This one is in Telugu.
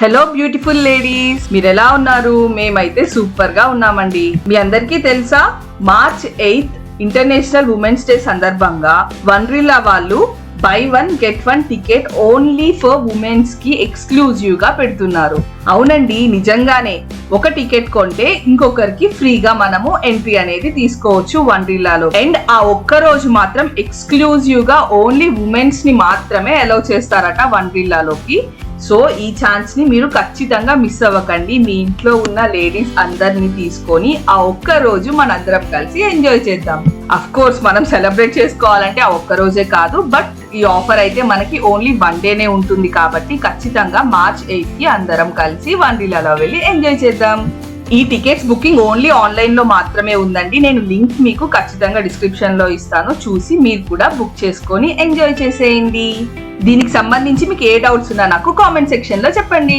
హలో బ్యూటిఫుల్ లేడీస్, మీరు ఎలా ఉన్నారు? మేమైతే సూపర్ గా ఉన్నామండి. మీ అందరికీ తెలుసా, మార్చ్ 8 ఇంటర్నేషనల్ ఉమెన్స్ డే సందర్భంగా వండర్లా వాళ్ళు by 1 get 1 ticket only for women's కి ఎక్స్క్లూజివ్ గా పెడుతున్నారు. అవునండి, నిజంగానే ఒక టికెట్ కొంటే ఇంకొకరికి ఫ్రీగా మనము ఎంట్రీ అనేది తీసుకోవచ్చు వండర్లాలో. అండ్ ఆ ఒక్క రోజు మాత్రం ఎక్స్క్లూజివ్ గా ఓన్లీ ఉమెన్స్ ని మాత్రమే అలౌ చేస్తారట వండర్లాలోకి. సో ఈ ఛాన్స్ ని మీరు ఖచ్చితంగా మిస్ అవ్వకండి. మీ ఇంట్లో ఉన్న లేడీస్ అందరినీ తీసుకొని ఆ ఒక్క రోజు మనందరం కలిసి ఎంజాయ్ చేద్దాం. అఫ్ కోర్స్ మనం సెలబ్రేట్ చేసుకోవాలంటే ఆ ఒక్క రోజే కాదు, బట్ ఈ ఆఫర్ అయితే మనకి ఓన్లీ 1 డేనే ఉంటుంది కాబట్టి ఖచ్చితంగా మార్చ్ 8 కి అందరం కలిసి వండర్లాలో వెళ్ళి ఎంజాయ్ చేద్దాం. ఈ టికెట్స్ బుకింగ్ ఓన్లీ ఆన్లైన్ లో మాత్రమే ఉందండి. నేను లింక్ మీకు ఖచ్చితంగా డిస్క్రిప్షన్ లో ఇస్తాను, చూసి మీరు కూడా బుక్ చేసుకొని ఎంజాయ్ చేసేయండి. దీనికి సంబంధించి మీకు ఏ డౌట్స్ ఉన్నా నాకు కామెంట్ సెక్షన్ లో చెప్పండి.